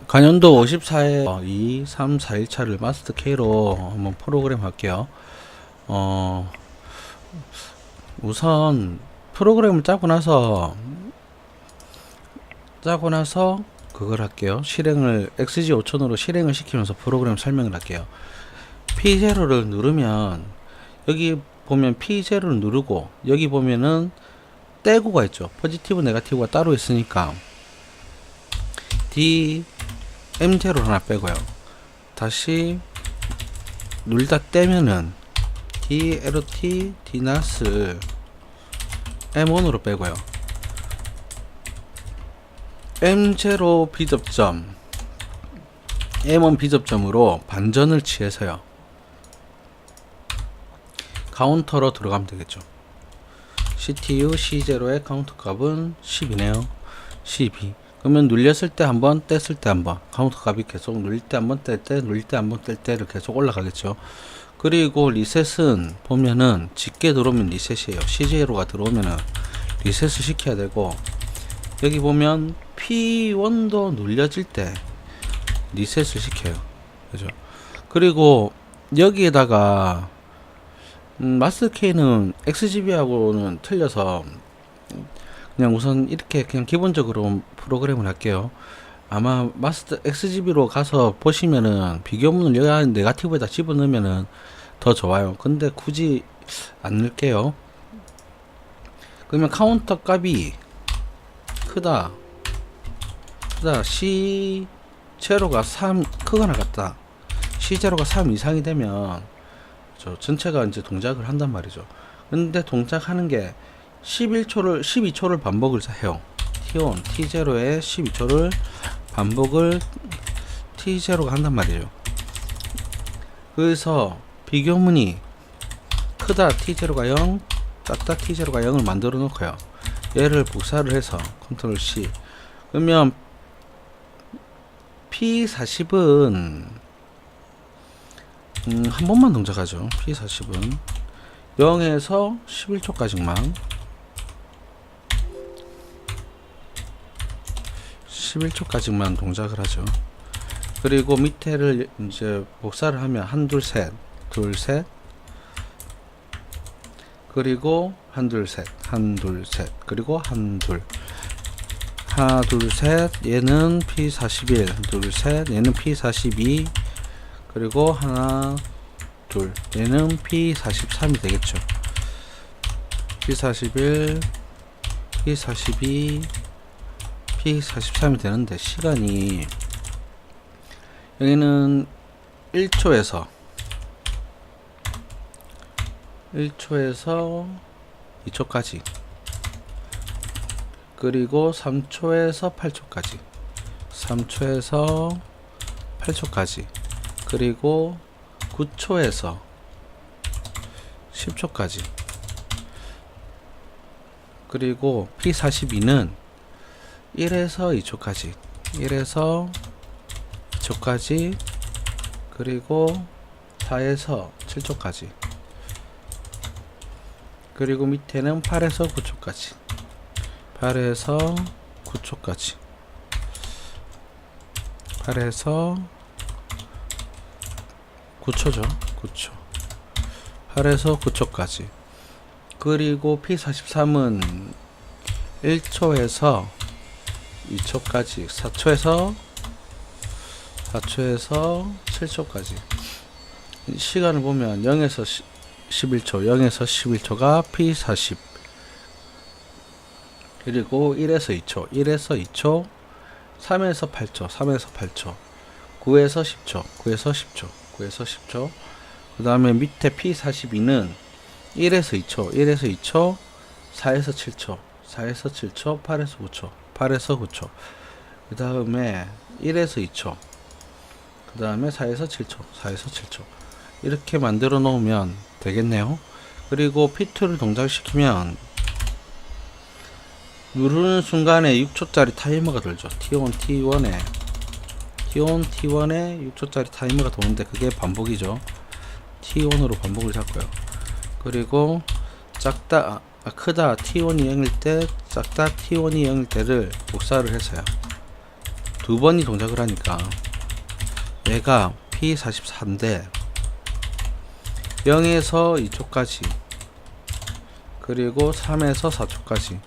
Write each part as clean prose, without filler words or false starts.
간연도 54에 2, 3, 4일차를 마스터 K로 한번 프로그램 할게요. 우선 프로그램을 짜고 나서 그걸 할게요. 실행을 XG5000으로 실행을 시키면서 프로그램 설명을 할게요. P0를 누르면 여기 보면 P0를 누르고 여기 보면은 떼고가 있죠. 포지티브 네가티브가 따로 있으니까 DM0를 하나 빼고요. 다시 눌다 떼면은 DLT DNAS를 M1으로 빼고요. M0 비접점 M1 비접점으로 반전을 취해서요. 카운터로 들어가면 되겠죠. CTU C0의 카운터 값은 10이네요. 12. 그러면 눌렸을 때 한번 뗐을 때 한번 카운터 값이 계속 눌릴 때 한번 뗄 때 눌릴 때 한번 뗄 때를 계속 올라가겠죠. 그리고 리셋은 보면은 짙게 들어오면 리셋이에요. C0가 들어오면은 리셋을 시켜야 되고, 여기 보면 P1도 눌려질 때 리셋을 시켜요. 그죠? 그리고 여기에다가 마스터 K는 XGB하고는 틀려서 그냥 우선 이렇게 그냥 기본적으로 프로그램을 할게요. 아마 마스터 XGB로 가서 보시면은 비교문을 여기 네가티브에다 집어넣으면은 더 좋아요. 근데 굳이 안 넣을게요. 그러면 카운터 값이 크다 C0가 3 크거나 같다, C0가 3 이상이 되면 저 전체가 이제 동작을 한단 말이죠. 근데 동작하는 게 12초를 반복을 해요. T1, T0에 12초를 반복을 T0가 한단 말이죠. 그래서 비교문이 크다 T0가 0, 작다 T0가 0을 만들어 놓고요. 얘를 복사를 해서 컨트롤 C. 그러면 P40은 한 번만 동작하죠. P40은 0에서 11초까지만 11초까지만 동작을 하죠. 그리고 밑에를 이제 복사를 하면 한, 둘, 셋, 둘, 셋, 그리고 한, 둘, 셋, 한, 둘, 셋, 그리고 한, 둘, 하나, 둘, 셋, 얘는 P41, 둘, 셋, 얘는 P42, 그리고 하나, 둘, 얘는 P43이 되겠죠. P41, P42, P43이 되는데, 시간이 여기는 1초에서 2초까지, 그리고 3초에서 8초까지, 3초에서 8초까지, 그리고 9초에서 10초까지, 그리고 P42는 1에서 2초까지, 1에서 2초까지, 그리고 4에서 7초까지, 그리고 밑에는 8에서 9초까지, 8에서 9초까지, 8에서 9초죠. 9초. 8에서 9초까지. 그리고 P43은 1초에서 2초까지, 4초에서 7초까지. 시간을 보면 0에서 11초, 0에서 11초가 P40. 그리고 1에서 2초, 1에서 2초, 3에서 8초, 3에서 8초, 9에서 10초, 9에서 10초, 9에서 10초. 그 다음에 밑에 P42는 1에서 2초, 1에서 2초, 4에서 7초, 4에서 7초, 8에서 9초, 8에서 9초. 그 다음에 1에서 2초, 그 다음에 4에서 7초, 4에서 7초. 이렇게 만들어 놓으면 되겠네요. 그리고 P2를 동작시키면 누르는 순간에 6초짜리 타이머가 돌죠. T1, T1에 6초짜리 타이머가 도는데 그게 반복이죠. T1으로 반복을 잡고요. 그리고 작다, 크다 T1이 0일 때, 작다 T1이 0일 때를 복사를 해서요. 두 번이 동작을 하니까 얘가 P44인데 0에서 2초까지 그리고 3에서 4초까지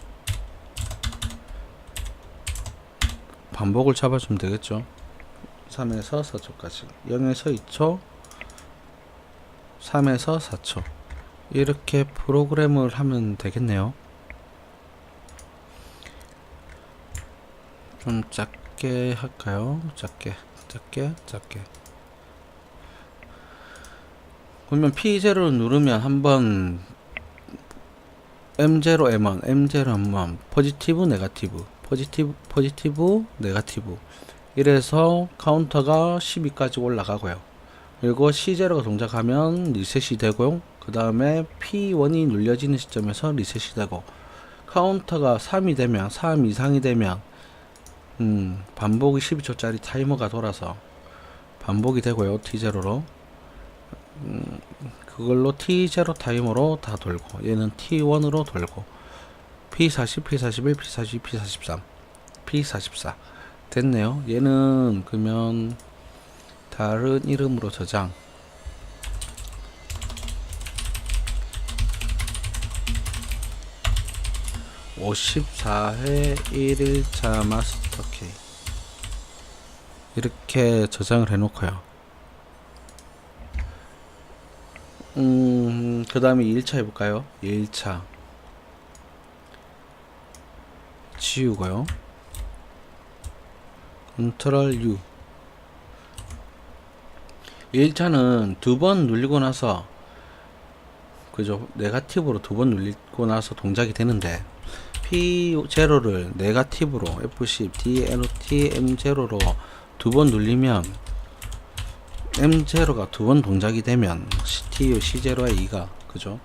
반복을 잡아주면 되겠죠. 3에서 4초까지 0에서 2초 3에서 4초 이렇게 프로그램을 하면 되겠네요. 좀 작게 할까요? 작게 그러면 P0를 누르면 한번 M0 M1 M0 M1 포지티브 네거티브 이래서 카운터가 12까지 올라가고요. 그리고 C0가 동작하면 리셋이 되고 그 다음에 P1이 눌려지는 시점에서 리셋이 되고 카운터가 3이 되면 3 이상이 되면 반복이 12초짜리 타이머가 돌아서 반복이 되고요. T0로 그걸로 T0 타이머로 다 돌고 얘는 T1으로 돌고 P40, P41, P42, P43, P44 됐네요. 얘는 그러면 다른 이름으로 저장 54회 1일차 마스터 K 이렇게 저장을 해 놓고요. 그 다음에 2일차 해볼까요? 2일차 지우고요. 컨트롤 U 2일차는 두 번 눌리고 나서 그죠? 네거티브로 두 번 눌리고 나서 동작이 되는데 P0를 네거티브로 F10, DNOT, M0로 두 번 눌리면 M0가 두 번 동작이 되면 CTU C0의 2가 그죠?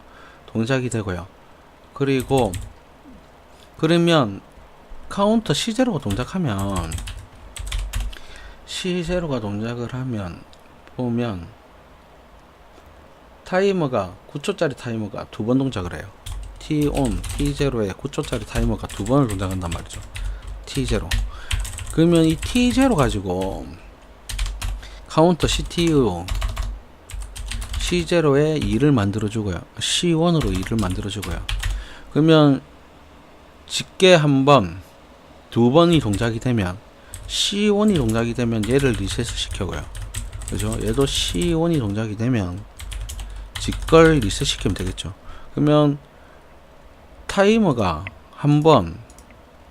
동작이 되고요. 그리고 그러면 카운터 C0가 동작하면 C0가 동작을 하면 보면 타이머가 9초짜리 타이머가 두 번 동작을 해요. T-on, T0에 9초짜리 타이머가 두 번을 동작한단 말이죠. T0 그러면 이 T0 가지고 카운터 CTU C0에 2를 만들어주고요. C1으로 2를 만들어주고요. 그러면 집게 한 번, 두 번이 동작이 되면 C1이 동작이 되면 얘를 리셋을 시켜고요. 그죠? 얘도 C1이 동작이 되면 직걸 리셋 시키면 되겠죠. 그러면 타이머가 한 번,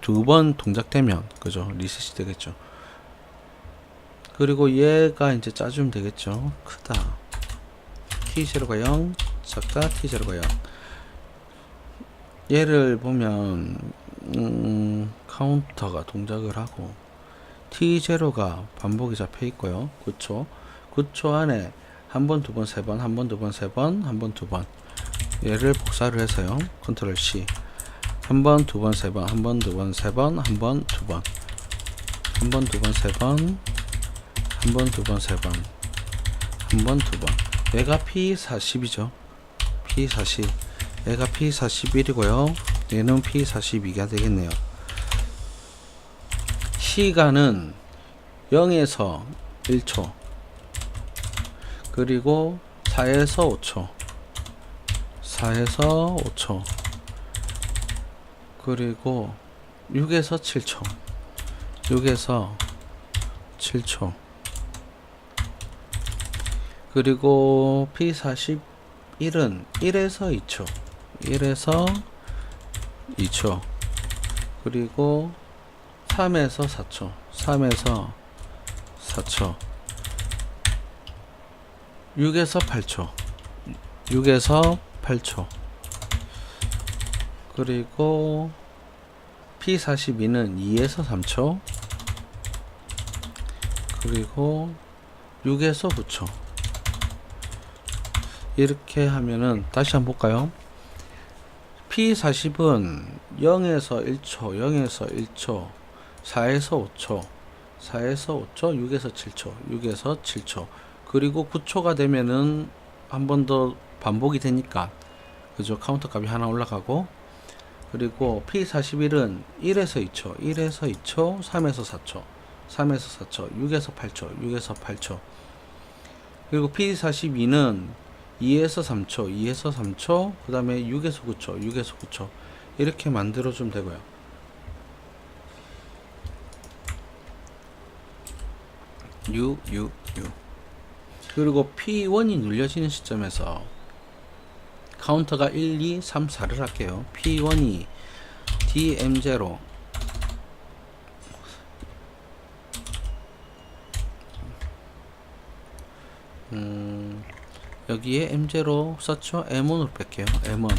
두 번 동작되면 그죠? 리셋이 되겠죠. 그리고 얘가 이제 짜주면 되겠죠. 크다. T0가 0, 작다. T0가 0. 얘를 보면 카운터가 동작을 하고 T0가 반복이 잡혀 있고요. 9초. 9초 안에 한 번, 두 번, 세 번, 한 번, 두 번, 세 번, 한 번, 두 번. 얘를 복사를 해서요. 컨트롤 C. 한 번, 두 번, 세 번, 한 번, 두 번, 세 번, 한 번, 두 번. 한 번, 두 번, 세 번. 한 번, 두 번, 세 번. 한 번, 두 번. 얘가 P40이죠. P40. 얘가 P41이고요. 얘는 P42가 되겠네요. 시간은 0에서 1초. 그리고 4에서 5초. 4에서 5초. 그리고 6에서 7초. 6에서 7초. 그리고 P41은 1에서 2초. 1에서 2초. 그리고 3에서 4초. 3에서 4초. 6에서 8초. 6에서 8초. 그리고 P42는 2에서 3초. 그리고 6에서 9초. 이렇게 하면은 다시 한번 볼까요? P40은 0에서 1초, 0에서 1초, 4에서 5초, 4에서 5초, 6에서 7초, 6에서 7초. 그리고 9초가 되면은 한 번 더 반복이 되니까 그죠? 카운터 값이 하나 올라가고. 그리고 P41은 1에서 2초, 1에서 2초, 3에서 4초. 3에서 4초, 6에서 8초, 6에서 8초. 그리고 P42는 2에서 3초, 2에서 3초, 그 다음에 6에서 9초, 6에서 9초. 이렇게 만들어주면 되고요. 6, 6, 6. 그리고 P1이 눌려지는 시점에서 카운터가 1, 2, 3, 4를 할게요. P1이 DM0 여기에 M0 썼죠? M1으로 뺄게요. M1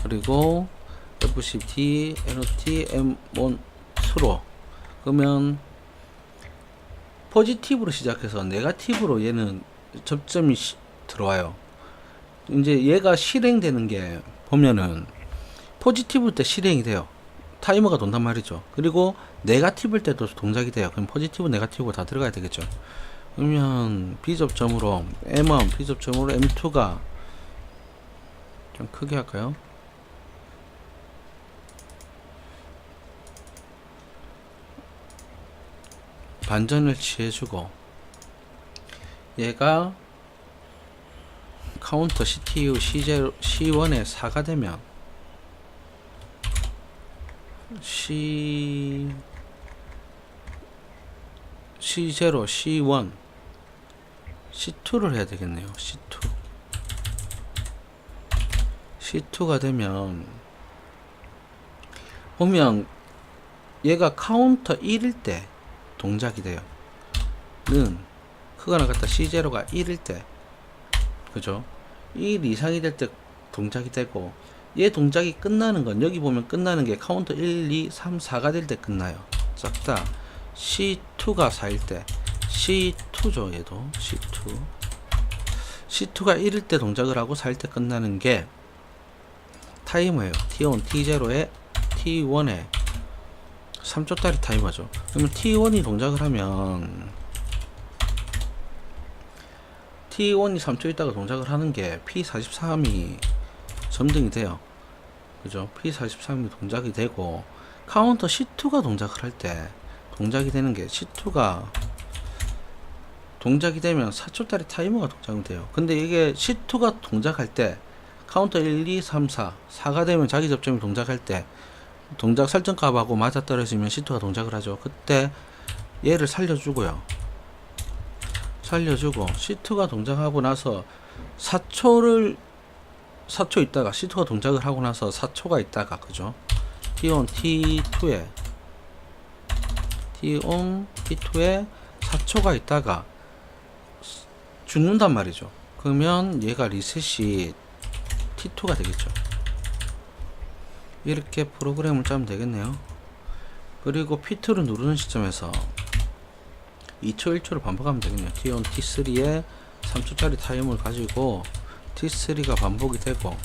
그리고 F10D, NOT, M1 트로. 그러면 포지티브로 시작해서 네가티브로 얘는 접점이 들어와요. 이제 얘가 실행되는 게 보면은 포지티브 때 실행이 돼요. 타이머가 돈단 말이죠. 그리고 네가티브 때도 동작이 돼요. 그럼 포지티브, 네가티브가 다 들어가야 되겠죠. 그러면 B접점으로 M1, B접점으로 M2가 좀 크게 할까요? 반전을 취해주고 얘가 카운터 CTU C0, C1에 4가 되면 C0, C1, C2를 해야 되겠네요. C2가 되면 보면 얘가 카운터 1일 때 동작이 돼요. 는 크거나 같다 C0가 1일 때, 그죠? 1 이상이 될 때 동작이 되고, 얘 동작이 끝나는 건 여기 보면 끝나는 게 카운터 1, 2, 3, 4가 될 때 끝나요. 싹 다 C2가 4일 때, C2죠. 얘도 C2가 1일 때 동작을 하고 4일 때 끝나는 게 타이머예요. T1, T0에 T1에 3초짜리 타이머죠. 그러면 T1이 동작을 하면 T1이 3초 있다가 동작을 하는 게 P43이 점등이 돼요. 그죠? P43이 동작이 되고, 카운터 C2가 동작을 할 때 동작이 되는 게 C2가 동작이 되면 4초짜리 타이머가 동작이 돼요. 근데 이게 C2가 동작할 때 카운터 1, 2, 3, 4가 되면 자기 접점이 동작할 때 동작 설정값하고 맞아떨어지면 C2가 동작을 하죠. 그때 얘를 살려주고요. 살려주고 C2가 동작하고 나서 4초 있다가 C2가 동작을 하고 나서 4초가 있다가, 그죠? T1, T2에 4초가 있다가 죽는단 말이죠. 그러면 얘가 리셋이 T2가 되겠죠. 이렇게 프로그램을 짜면 되겠네요. 그리고 P2를 누르는 시점에서 2초 1초를 반복하면 되겠네요. T1, T3에 3초짜리 타임을 가지고 T3가 반복이 되고,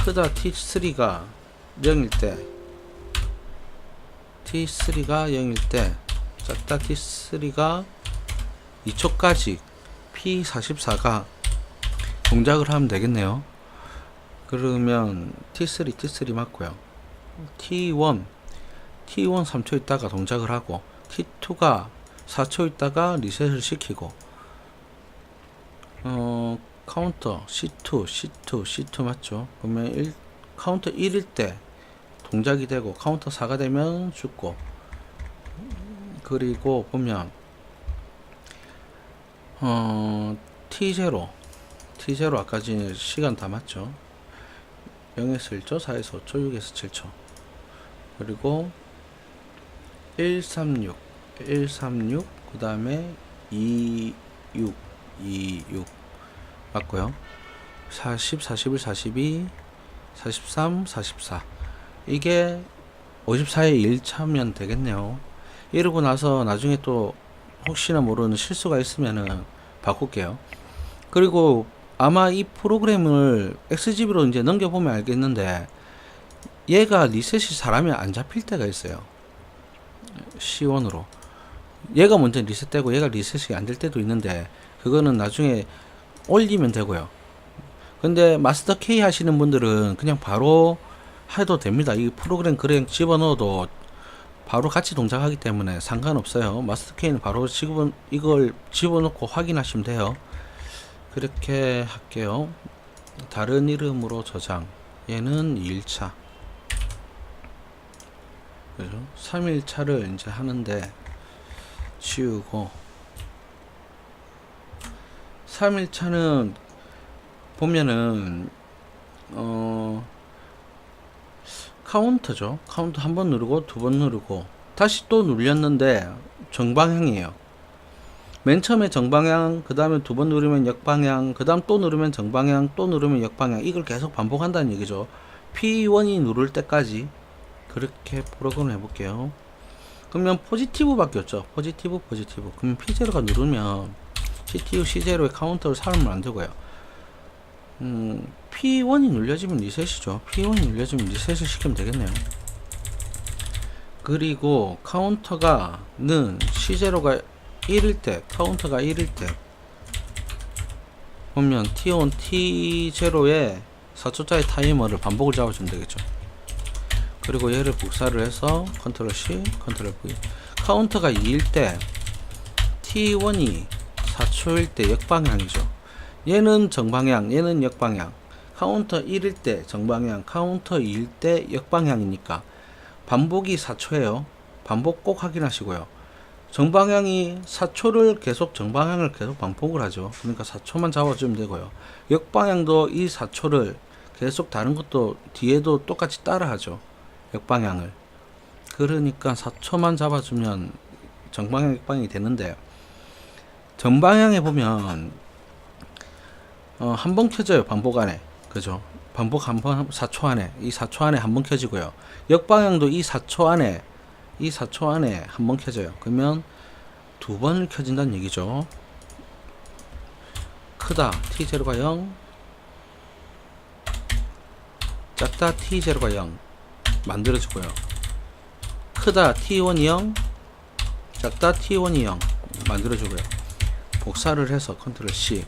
크다 T3가 0일 때, 작다 T3가 2초까지 P44가 동작을 하면 되겠네요. 그러면 T3 맞고요. T1 3초 있다가 동작을 하고, T2가 4초 있다가 리셋을 시키고, 카운터 C2 맞죠? 그러면 카운터 1일 때 동작이 되고, 카운터 4가 되면 죽고, 그리고 보면 T0 아까 전에 시간 다 맞죠? 0에서 1초, 4에서 5초, 6에서 7초. 그리고 136 그 다음에 26 맞고요. 40, 41, 42, 43, 44. 이게 54에 1차면 되겠네요. 이러고 나서 나중에 또 혹시나 모르는 실수가 있으면은 바꿀게요. 그리고 아마 이 프로그램을 XGB로 이제 넘겨보면 알겠는데, 얘가 리셋이 잘하면 안 잡힐 때가 있어요. C1으로. 얘가 먼저 리셋되고 얘가 리셋이 안 될 때도 있는데, 그거는 나중에 올리면 되고요. 근데 마스터 K 하시는 분들은 그냥 바로 해도 됩니다. 이 프로그램 그냥 집어넣어도 바로 같이 동작하기 때문에 상관없어요. 마스터 K는 바로 이걸 집어넣고 확인하시면 돼요. 그렇게 할게요. 다른 이름으로 저장. 얘는 2일차. 그죠? 3일차를 이제 하는데 지우고 3일차는 보면은 카운터죠. 카운터 한 번 누르고 두 번 누르고 다시 또 눌렸는데 정방향이에요. 맨 처음에 정방향, 그 다음에 두 번 누르면 역방향, 그 다음 또 누르면 정방향, 또 누르면 역방향. 이걸 계속 반복한다는 얘기죠. P1이 누를 때까지. 그렇게 프로그램 해볼게요. 그러면 포지티브 바뀌었죠. 포지티브. 그럼 P0가 누르면 CTU C0의 카운터를 사용을 안 되고요. P1이 눌려지면 리셋이죠. P1이 눌려지면 리셋을 시키면 되겠네요. 그리고 카운터가는 C0가 1일 때, 카운터가 1일 때 보면 T1, T0의 4초짜리 타이머를 반복을 잡아주면 되겠죠. 그리고 얘를 복사를 해서 컨트롤 C, 컨트롤 V. 카운터가 2일 때 T1이 4초일 때 역방향이죠. 얘는 정방향, 얘는 역방향. 카운터 1일 때 정방향, 카운터 2일 때 역방향이니까 반복이 4초예요. 반복 꼭 확인하시고요. 정방향이 4초를 계속 정방향을 계속 반복을 하죠. 그러니까 4초만 잡아주면 되고요. 역방향도 이 4초를 계속 다른 것도 뒤에도 똑같이 따라 하죠. 역방향을. 그러니까 4초만 잡아주면 정방향 역방향이 되는데 정방향에 보면 한 번 켜져요. 반복 안에. 그죠? 반복 한 번 4초 안에. 이 4초 안에 한 번 켜지고요. 역방향도 이 4초 안에 한 번 켜져요. 그러면 두 번을 켜진다는 얘기죠. 크다 T0가 0, 작다 T0가 0 만들어지고요. 크다 T1이 0, 작다 T1이 0 만들어지고요. 복사를 해서 컨트롤 C,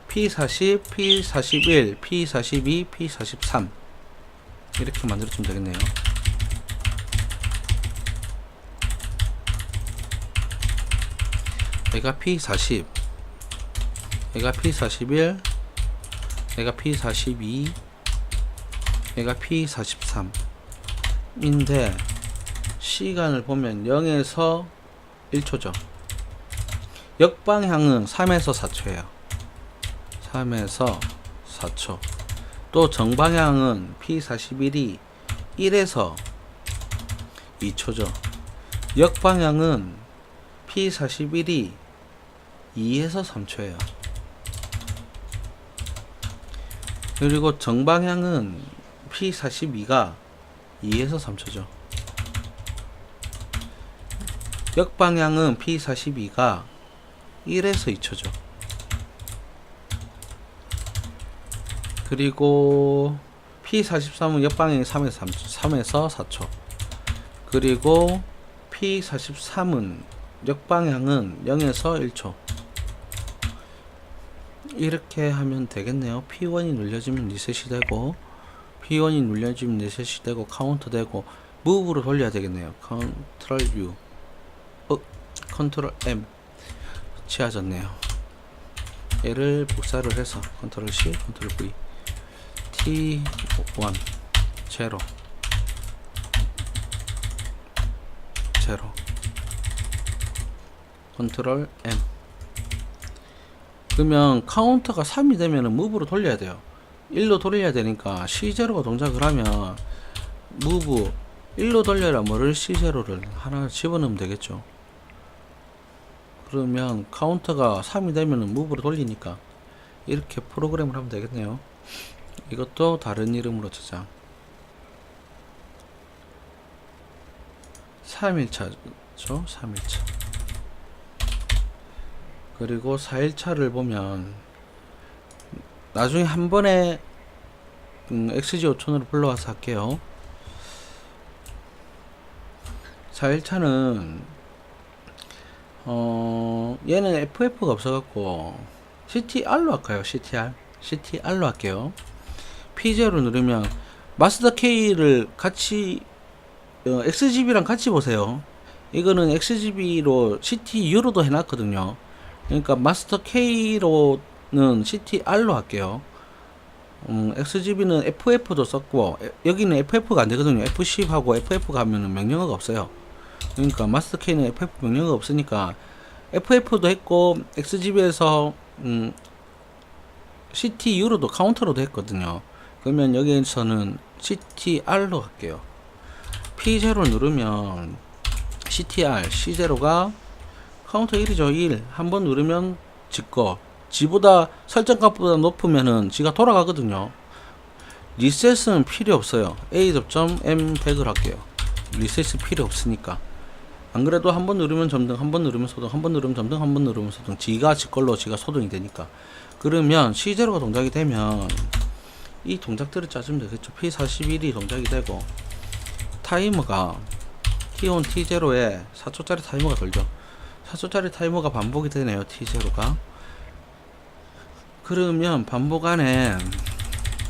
P40, P41, P42, P43 이렇게 만들어주면 되겠네요. 얘가 P40, 얘가 P41, 얘가 P42, 얘가 P43 인데 시간을 보면 0에서 1초죠. 역방향은 3에서 4초예요. 3에서 4초. 또 정방향은 P41이 1에서 2초죠. 역방향은 P41이 2에서 3초예요. 그리고 정방향은 P42가 2에서 3초죠. 역방향은 P42가 1에서 2초죠. 그리고 P43은 역방향이 3에서 4초. 그리고 P43은 역방향은 0에서 1초. 이렇게 하면 되겠네요. P1이 눌려지면 리셋이 되고 P1이 눌려지면 리셋이 되고 카운터 되고 무브로 돌려야 되겠네요. 컨트롤 U 컨트롤 M 치워졌네요. 얘를 복사를 해서 컨트롤 C 컨트롤 V T1 제로 컨트롤 M. 그러면 카운터가 3이 되면은 무브로 돌려야 돼요. 1로 돌려야 되니까 C0가 동작을 하면 무브 1로 돌려라 뭐를 C0를 하나 집어넣으면 되겠죠. 그러면 카운터가 3이 되면은 무브로 돌리니까 이렇게 프로그램을 하면 되겠네요. 이것도 다른 이름으로 저장. 3일차죠. 3일차. 그리고 4일차를 보면 나중에 한 번에 XG5천으로 불러와서 할게요. 4일차는 얘는 FF가 없어갖고 CTR로 할까요? CTR로 할게요. P0 누르면 마스터 K를 같이 XGB랑 같이 보세요. 이거는 XGB로 CTU로도 해놨거든요. 그러니까 마스터 K로는 CTR로 할게요. XGB는 FF도 썼고, 여기는 FF가 안 되거든요. F10하고 FF 가면은 명령어가 없어요. 그러니까 마스터 K는 FF 명령어가 없으니까 FF도 했고, XGB에서 CTU로도 카운터로도 했거든요. 그러면 여기에서는 CTR로 할게요. P0 누르면 CTR, C0가 카운터 1이죠. 1. 한번 누르면 지거. 지보다 설정값보다 높으면은 지가 돌아가거든요. 리셋은 필요 없어요. A.M100을 할게요. 리셋이 필요 없으니까. 안 그래도 한번 누르면 점등, 한번 누르면 소등, 한번 누르면 점등, 한번 누르면 소등. 지가 지 걸로 지가 소등이 되니까. 그러면 C0가 동작이 되면 이 동작들을 짜주면 되겠죠. P41이 동작이 되고 타이머가 T1, T0에 4초짜리 타이머가 돌죠. 4초짜리 타이머가 반복이 되네요. T0가. 그러면 반복 안에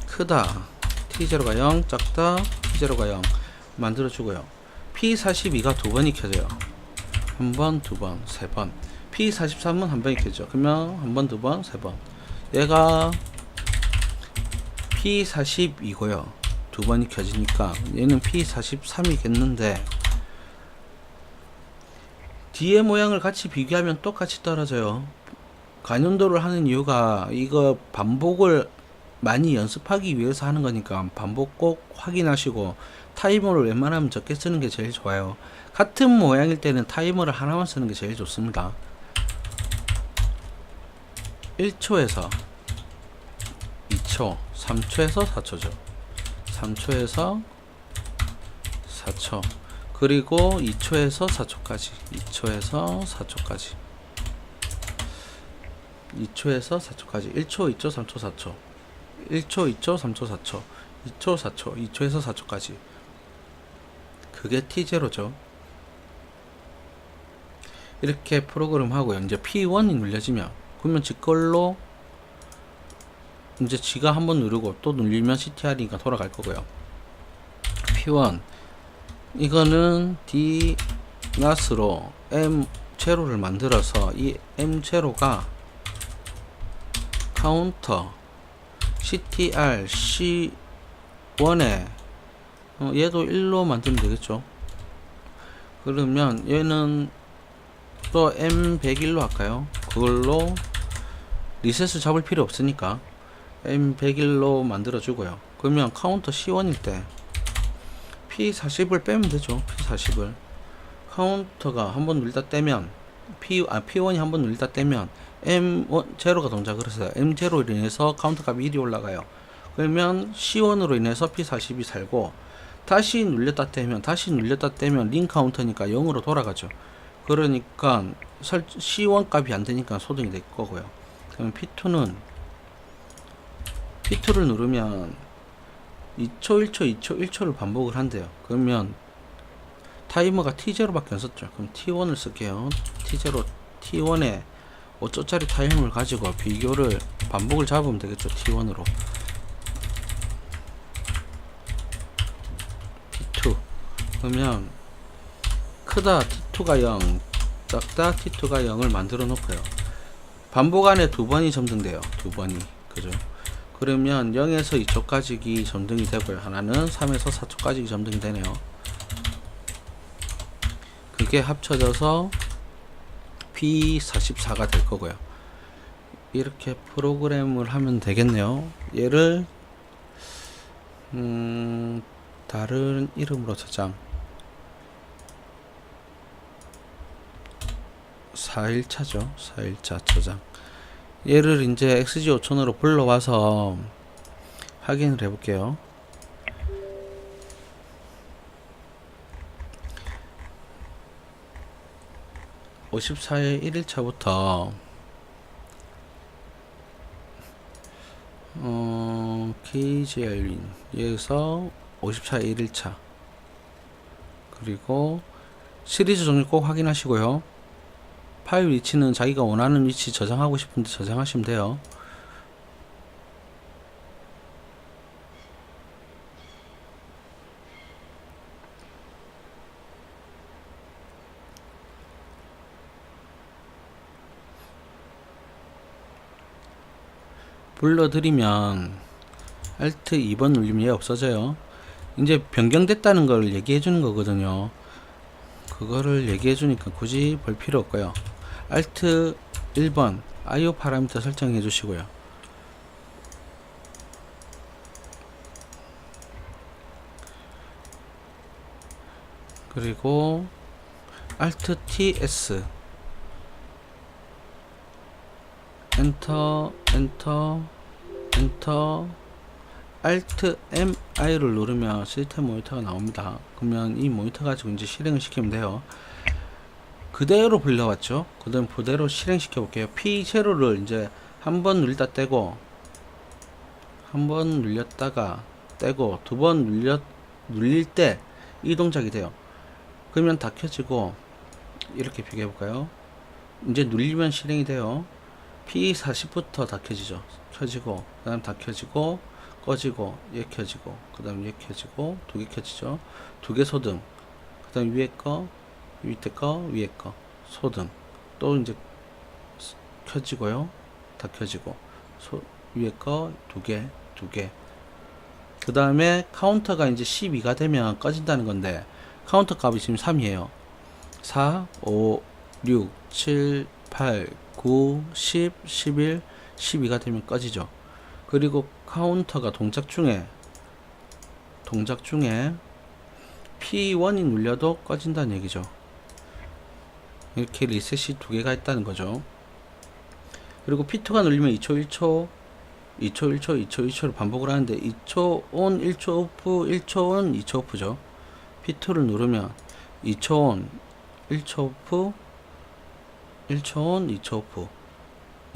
크다 T0가 0, 작다 T0가 0 만들어주고요. P42가 두 번이 켜져요. 한 번, 두 번, 세 번. P43은 한 번이 켜져. 그러면 한 번, 두 번, 세 번. 얘가 P42고요. 두 번이 켜지니까 얘는 P43이겠는데 뒤에 모양을 같이 비교하면 똑같이 떨어져요. 간연도를 하는 이유가 이거 반복을 많이 연습하기 위해서 하는 거니까 반복 꼭 확인하시고 타이머를 웬만하면 적게 쓰는 게 제일 좋아요. 같은 모양일 때는 타이머를 하나만 쓰는 게 제일 좋습니다. 1초에서 2초, 3초에서 4초죠. 3초에서 4초, 그리고 2초에서 4초까지, 2초에서 4초까지, 2초에서 4초까지, 1초, 2초, 3초, 4초, 1초, 2초, 3초, 4초, 2초, 4초, 2초에서 4초까지. 그게 T0죠. 이렇게 프로그램 하고요. 이제 P1이 눌려지면, 그러면 지 걸로 이제 지가 한번 누르고 또 눌리면 CTR이가 돌아갈 거고요. P1 이거는 D 낫으로 M0를 만들어서 이 M0가 카운터 CTR C1에 얘도 1로 만들면 되겠죠. 그러면 얘는 또 M101로 할까요? 그걸로 리셋을 잡을 필요 없으니까 M101로 만들어 주고요. 그러면 카운터 C1일 때 P40을 빼면 되죠. P40을 카운터가 한번 눌리다 떼면 P1이 한번 눌리다 떼면 M0가 동작을 해서 M0로 인해서 카운터 값이 1이 올라가요. 그러면 C1으로 인해서 P40이 살고 다시 눌렸다 떼면 링 카운터니까 0으로 돌아가죠. 그러니까 C1 값이 안 되니까 소등이 될 거고요. 그럼 P2를 누르면 2초, 1초, 2초, 1초를 반복을 한대요. 그러면 타이머가 T0밖에 안 썼죠. 그럼 T1을 쓸게요. T0, T1에 5초짜리 타이머를 가지고 비교를 반복을 잡으면 되겠죠. T1으로. T2 그러면 크다 T2가 0, 작다 T2가 0을 만들어 놓고요. 반복 안에 두 번이 점등돼요. 두 번이. 그죠? 그러면 0에서 2초까지 점등이 되고요. 하나는 3에서 4초까지 점등이 되네요. 그게 합쳐져서 P44가 될 거고요. 이렇게 프로그램을 하면 되겠네요. 얘를 다른 이름으로 저장 4일차죠. 4일차 저장. 얘를 이제 XG5000으로 불러와서 확인을 해볼게요. (54일) 1일차부터 KGL인 여기서 54일 1일차 그리고 시리즈 종류 꼭 확인하시고요. 파일 위치는 자기가 원하는 위치 저장하고 싶은데 저장하시면 돼요. 불러드리면 Alt 2번 누르면 얘 없어져요. 이제 변경됐다는 걸 얘기해 주는 거거든요. 그거를 얘기해 주니까 굳이 볼 필요 없고요. Alt 1번 IO 파라미터 설정해 주시고요. 그리고 Alt TS 엔터 엔터 엔터 Alt MI를 누르면 시스템 모니터가 나옵니다. 그러면 이 모니터 가지고 이제 실행을 시키면 돼요. 그대로 불러왔죠. 그대로 실행시켜 볼게요. P0를 이제 한번 눌렸다 떼고, 한번 눌렸다가 떼고, 두 번 눌릴 때 이 동작이 돼요. 그러면 다 켜지고, 이렇게 비교해 볼까요? 이제 눌리면 실행이 돼요. P40부터 다 켜지죠. 켜지고, 그 다음 다 켜지고, 꺼지고, 얘 켜지고, 그 다음 얘 켜지고, 두 개 켜지죠. 두 개 소등, 그 다음 위에 거, 밑에 거, 위에 거, 소등. 또 이제 켜지고요. 다 켜지고, 위에 거 두 개, 두 개. 그 다음에 카운터가 이제 12가 되면 꺼진다는 건데, 카운터 값이 지금 3이에요. 4, 5, 6, 7, 8, 9, 10, 11, 12가 되면 꺼지죠. 그리고 카운터가 동작 중에 P1이 눌려도 꺼진다는 얘기죠. 이렇게 리셋이 두 개가 있다는 거죠. 그리고 P2가 눌리면 2초 1초 2초 1초 2초 1초를 반복을 하는데 2초 온 1초 오프 1초 온 2초 오프죠. P2를 누르면 2초 온 1초 오프 1초 온 2초 오프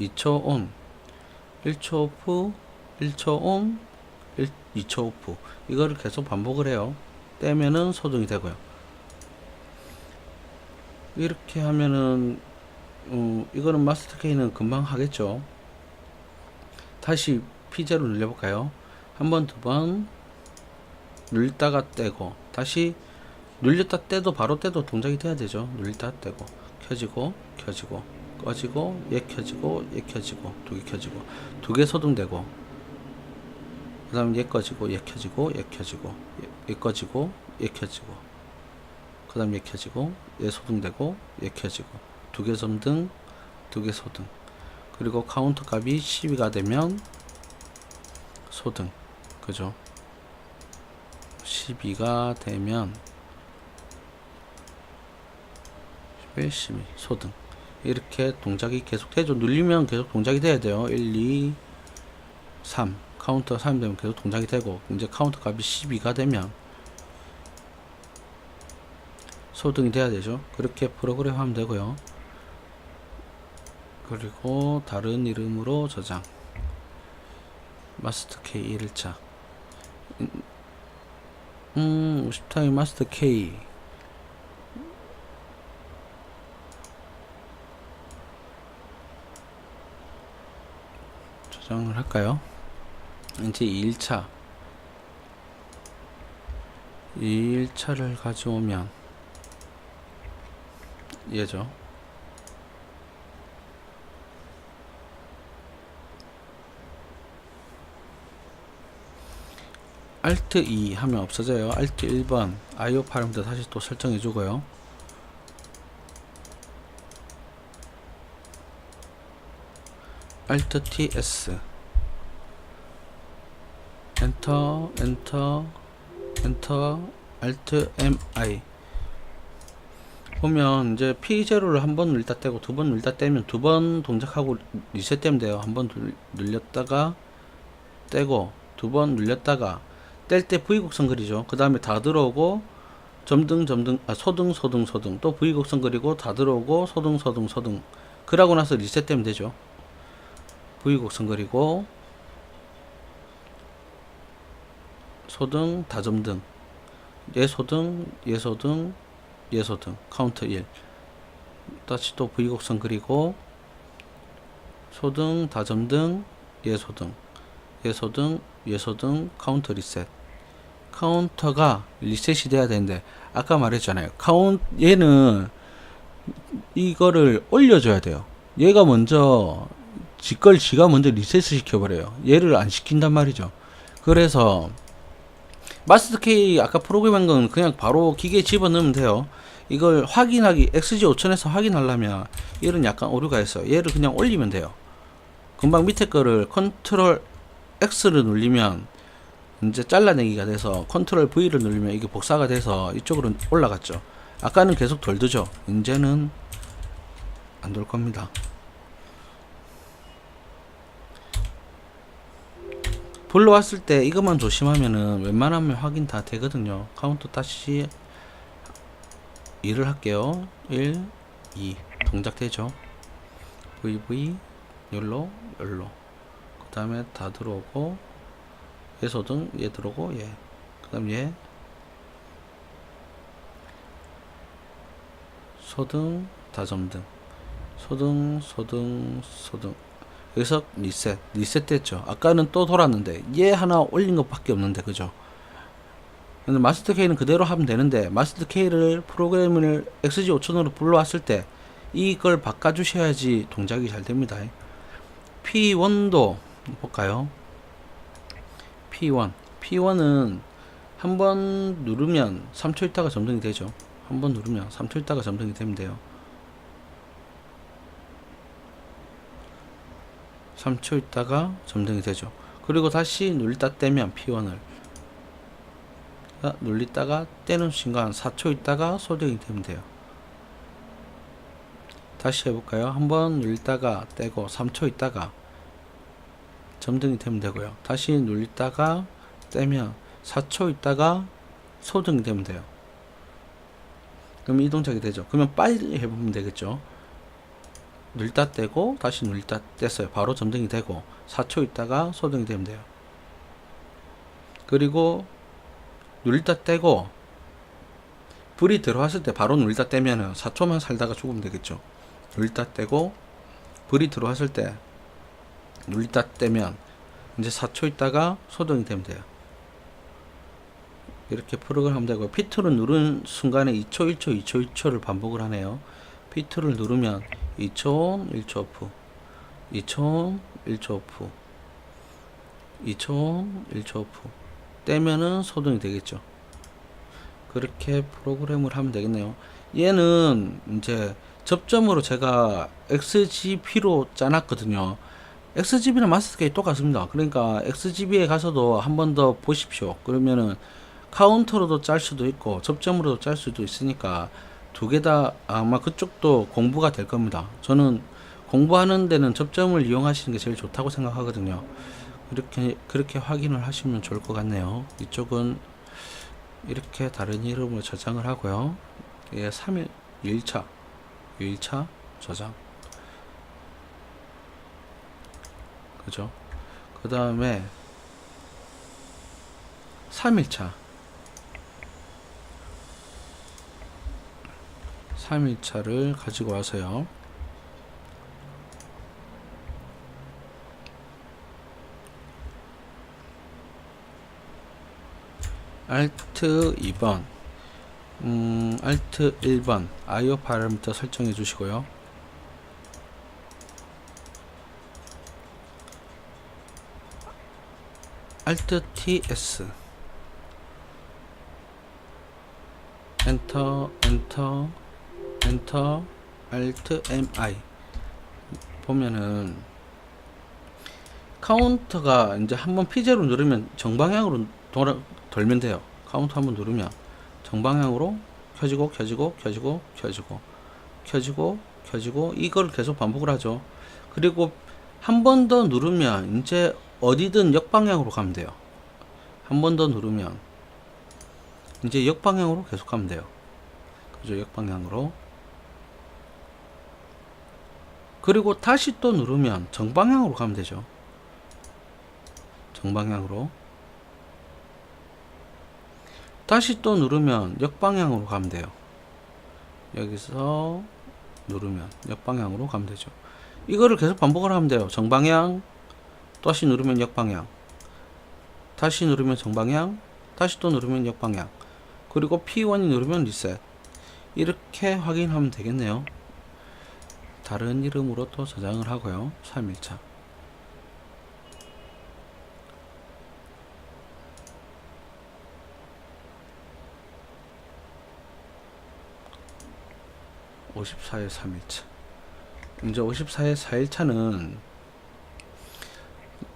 2초 온 1초 오프 1초 온 2초 오프, 이거를 계속 반복을 해요. 떼면은 소등이 되고요. 이렇게 하면은 이거는 마스터 K는 금방 하겠죠. 다시 P0 눌려볼까요? 한 번, 두 번 눌렸다가 떼고, 다시 눌렸다 떼도 바로 떼도 동작이 돼야 되죠. 눌렸다 떼고, 켜지고 켜지고 꺼지고, 얘 켜지고 얘 켜지고, 두 개 켜지고, 두 개 소등되고, 그 다음 얘 꺼지고 얘 켜지고 얘 켜지고, 얘 꺼지고 얘 켜지고, 그 다음 얘 켜지고 얘 소등되고 얘 켜지고, 두 개 소등, 두 개 소등. 그리고 카운터 값이 12가 되면 소등, 그죠? 12가 되면 12 소등. 이렇게 동작이 계속 되죠. 눌리면 계속 동작이 돼야 돼요. 1, 2, 3 카운터 3 되면 계속 동작이 되고, 이제 카운터 값이 12가 되면 소등이 돼야 되죠. 그렇게 프로그램 하면 되고요. 그리고 다른 이름으로 저장, 마스터 K 1일차 50타임 마스터 K 저장을 할까요? 이제 2일차를 가져오면 얘죠. Alt 2 하면 없어져요. Alt 1번 IO 파라미터 다시 또 설정해 주고요. Alt TS 엔터 엔터 엔터 Alt MI 보면 이제 P0를 한 번 눌렀다 떼고 두 번 눌렀다 떼면 두 번 동작하고 리셋되면 돼요. 한 번 눌렸다가 떼고, 두 번 눌렸다가 뗄 때 V곡선 그리죠. 그 다음에 다 들어오고 소등 또 V곡선 그리고 다 들어오고 소등 그러고 나서 리셋되면 되죠. V곡선 그리고 소등 다점등, 얘소등 카운터 1, 다시 또 V곡선 그리고 소등 다점등 얘소등 카운터 리셋. 카운터가 리셋이 돼야 되는데 아까 말했잖아요. 얘는 이거를 올려줘야 돼요. 얘가 먼저 지걸 지가 먼저 리셋을 시켜버려요. 얘를 안 시킨단 말이죠. 그래서 마스터 K 아까 프로그램한 건 그냥 바로 기계에 집어넣으면 돼요. 이걸 확인하기 XG5000에서 확인하려면 얘는 약간 오류가 있어요. 얘를 그냥 올리면 돼요. 금방 밑에 거를 컨트롤 X를 눌리면 이제 잘라내기가 돼서 컨트롤 V를 누르면 이게 복사가 돼서 이쪽으로 올라갔죠. 아까는 계속 돌더죠. 이제는 안 돌 겁니다. 불러왔을 때 이것만 조심하면은 웬만하면 확인 다 되거든요. 카운트 다시 2를 할게요. 1, 2 동작 되죠. VV 열로 그 다음에 다 들어오고 얘 소등 얘 들어오고 얘 그 다음 얘 소등 다점등 소등 여기서 리셋 됐죠. 아까는 또 돌았는데 얘 하나 올린 것밖에 없는데 그죠. 근데 마스터 K는 그대로 하면 되는데 마스터 K를 프로그램을 XG5000으로 불러왔을 때 이걸 바꿔주셔야지 동작이 잘 됩니다. P1도 볼까요? P1은 한번 누르면 3초 있다가 점등이 되죠. 한번 누르면 3초 있다가 점등이 되면 돼요. 3초 있다가 점등이 되죠. 그리고 다시 눌렸다 떼면 P1을 눌렸다가 떼는 순간 4초 있다가 소등이 되면 돼요. 다시 해볼까요? 한번 눌렸다가 떼고 3초 있다가 점등이 되면 되고요. 다시 눌렸다가 떼면 4초 있다가 소등이 되면 돼요. 그럼 이 동작이 되죠. 그러면 빨리 해보면 되겠죠. 눌다 떼고 다시 눌다 뗐어요. 바로 점등이 되고 4초 있다가 소등이 되면 돼요. 그리고 눌다 떼고 불이 들어왔을 때 바로 눌다 떼면은 4초만 살다가 죽으면 되겠죠. 눌다 떼고 불이 들어왔을 때 눌다 떼면 이제 4초 있다가 소등이 되면 돼요. 이렇게 프로그램 하면 되고 P2를 누른 순간에 2초 1초 2초 1초를 반복을 하네요. P2를 누르면 2초 1초 오프 2초 1초 오프 2초 1초 오프 떼면은 소등이 되겠죠. 그렇게 프로그램을 하면 되겠네요. 얘는 이제 접점으로 제가 XGP로 짜놨거든요. XGB랑 마스터 K 똑같습니다. 그러니까 XGB에 가서도 한 번 더 보십시오. 그러면은 카운터로도 짤 수도 있고 접점으로도 짤 수도 있으니까 두 개 다 아마 그쪽도 공부가 될 겁니다. 저는 공부하는 데는 접점을 이용하시는 게 제일 좋다고 생각하거든요. 그렇게 확인을 하시면 좋을 것 같네요. 이쪽은 이렇게 다른 이름으로 저장을 하고요. 예, 3일 1차 저장. 그죠? 그 다음에 3일차를 가지고 와서요. Alt 2번, Alt 1번 IO 파라미터 설정해 주시고요. Alt TS 엔터 Alt MI 보면은 카운터가 이제 한번 P0 누르면 정방향으로 돌면 돼요. 카운터 한번 누르면 정방향으로 켜지고 이걸 계속 반복을 하죠. 그리고 한 번 더 누르면 이제 어디든 역방향으로 가면 돼요. 한 번 더 누르면 이제 역방향으로 계속 가면 돼요. 그죠? 역방향으로. 그리고 다시 또 누르면 정방향으로 가면 되죠. 정방향으로. 다시 또 누르면 역방향으로 가면 돼요. 여기서 누르면 역방향으로 가면 되죠. 이거를 계속 반복을 하면 돼요. 정방향, 다시 누르면 역방향, 다시 누르면 정방향, 다시 또 누르면 역방향, 그리고 P1이 누르면 리셋. 이렇게 확인하면 되겠네요. 다른 이름으로 또 저장을 하고요. 3일차 54의 3일차. 이제 54의 4일차는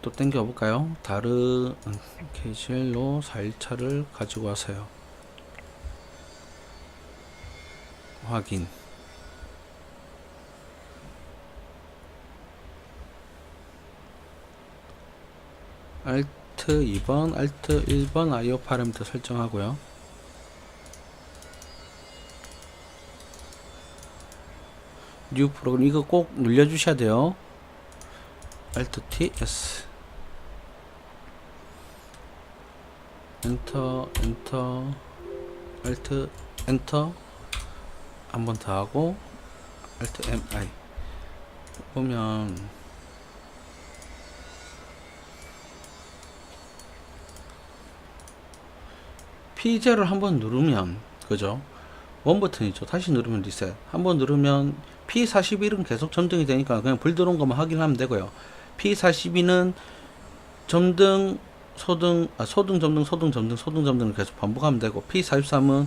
또 땡겨 볼까요? 다른 KGL로 4일차를 가지고 와서요. 확인. Alt 2번, Alt 1번 IO 파라미터 설정하고요. 뉴 프로그램 이거 꼭 눌러 주셔야 돼요. Alt T S 엔터 엔터 Alt 엔터 한 번 더 하고 Alt M I 보면 P0를 한번 누르면 그죠? 원 버튼이죠. 다시 누르면 리셋. 한번 누르면 P41은 계속 점등이 되니까 그냥 불 들어온 것만 확인하면 되고요. P42는 점등, 소등, 소등, 점등, 소등, 점등, 소등, 점등을 계속 반복하면 되고, P43은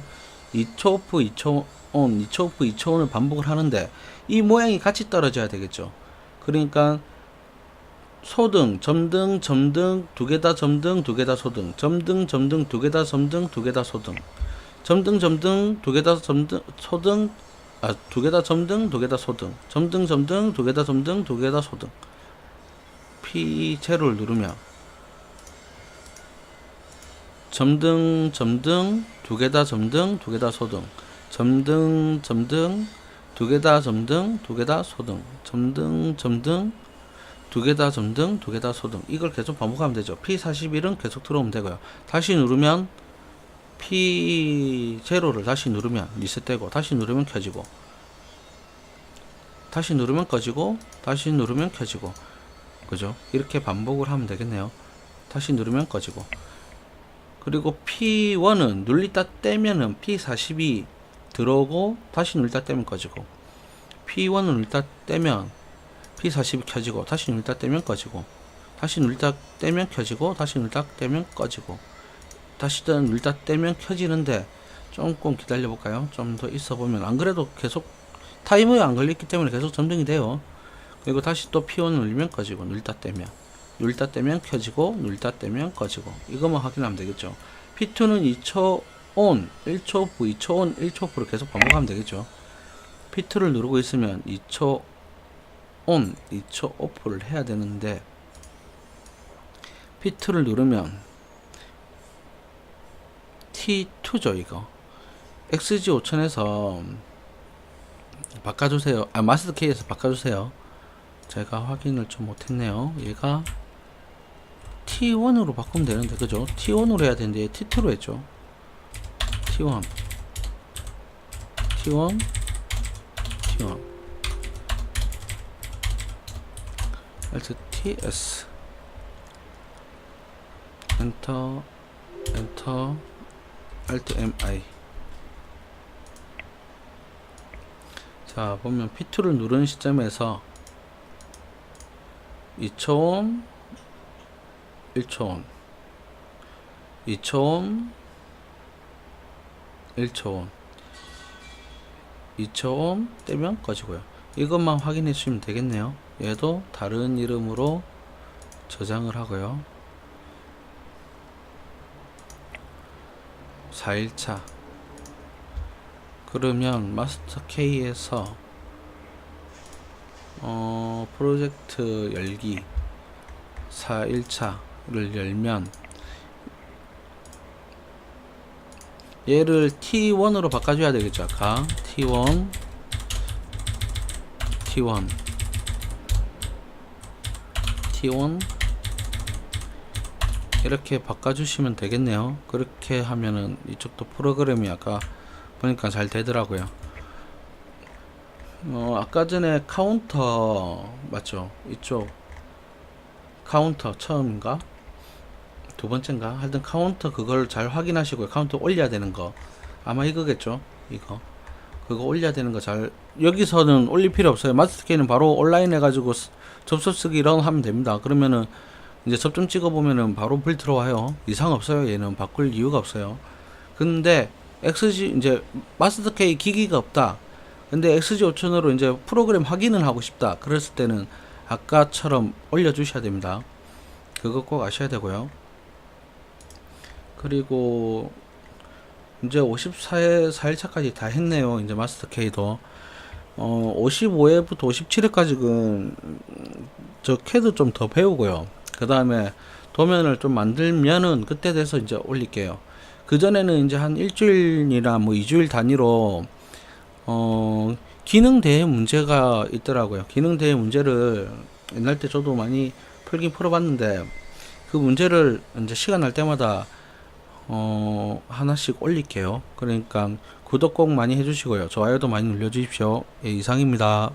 2초 오프, 2초 온, 2초 오프, 2초 온을 반복을 하는데, 이 모양이 같이 떨어져야 되겠죠. 그러니까, 소등, 점등, 점등, 두 개 다 점등, 두 개 다 소등, 점등, 점등, 두 개 다 점등, 두 개 다 소등, 점등, 점등, 두 개 다 점등, 소등, 두 개 다 점등, 두 개 다 소등, 점등, 점등, 두 개 다 점등, 두 개 다 소등. P0를 누르면 점등, 점등, 두 개 다 점등, 두 개 다 소등, 점등, 점등, 두 개 다 점등, 두 개 다 소등, 점등, 점등, 두 개 다 점등, 두 개 다 소등. 이걸 계속 반복하면 되죠. P41은 계속 들어오면 되고요. 다시 누르면 P0를 다시 누르면 리셋되고, 다시 누르면 켜지고, 다시 누르면 꺼지고, 다시 누르면 켜지고, 그죠? 이렇게 반복을 하면 되겠네요. 다시 누르면 꺼지고, 그리고 P1은 눌리다 떼면은 P42 들어오고, 다시 눌리다 떼면 꺼지고, P1은 눌리다 떼면 P42 켜지고, 다시 눌리다 떼면 꺼지고, 다시 눌리다 떼면 켜지고, 다시 눌리다 떼면 꺼지고, 다시 눌리다 떼면 켜지는데 조금 기다려 볼까요? 좀 더 있어 보면, 안 그래도 계속 타이머에 안 걸렸기 때문에 계속 점등이 돼요. 그리고 다시 또 P1 눌리면 꺼지고, 눌리다 떼면, 눌리다 떼면 켜지고, 눌리다 떼면 꺼지고, 이것만 확인하면 되겠죠. P2는 2초 온, 1초 오프, 2초 온, 1초 오프를 계속 반복하면 되겠죠. P2를 누르고 있으면 2초 온, 2초 오프를 해야 되는데, P2를 누르면 T2죠, 이거. XG5000에서 바꿔주세요. 마스터 K에서 바꿔주세요. 제가 확인을 좀 못했네요. 얘가 T1으로 바꾸면 되는데, 그죠? T1으로 해야 되는데, T2로 했죠. T1, T1, T1. Alt TS. 엔터, 엔터, Alt MI. 자, 보면 P2를 누르는 시점에서 2초온, 1초온, 2초온, 1초온, 2초온 떼면 꺼지고요. 이것만 확인해 주시면 되겠네요. 얘도 다른 이름으로 저장을 하고요. 4일차. 그러면 마스터 K에서 프로젝트 열기 4일차를 열면 얘를 T1으로 바꿔줘야 되겠죠. 아까 T1, T1, T1 이렇게 바꿔주시면 되겠네요. 그렇게 하면은 이쪽도 프로그램이 아까 보니까 잘 되더라고요. 아까 전에 카운터 맞죠? 이쪽 카운터 처음인가? 두 번째인가? 하여튼 카운터 그걸 잘 확인하시고요. 카운터 올려야 되는 거 아마 이거겠죠? 이거 그거 올려야 되는 거 잘 여기서는 올릴 필요 없어요. 마스터키는 바로 온라인 해가지고 접속 쓰기 런 하면 됩니다. 그러면은 이제 접점 찍어 보면은 바로 불 들어와요. 이상 없어요. 얘는 바꿀 이유가 없어요. 근데 XG 이제 마스터 K 기기가 없다. 근데 XG5000으로 이제 프로그램 확인을 하고 싶다 그랬을 때는 아까처럼 올려주셔야 됩니다. 그거 꼭 아셔야 되고요. 그리고 이제 54회 4일차까지 다 했네요. 이제 마스터 K도 55회부터 57회까지는 저 캐드 좀 더 배우고요. 그 다음에 도면을 좀 만들면은 그때 돼서 이제 올릴게요. 그 전에는 이제 한 일주일이나 뭐 2주일 단위로 기능 대회 문제가 있더라고요. 기능 대회 문제를 옛날 때 저도 많이 풀긴 풀어봤는데 그 문제를 이제 시간 날 때마다 하나씩 올릴게요. 그러니까 구독 꼭 많이 해주시고요. 좋아요도 많이 눌러주십시오. 예, 이상입니다.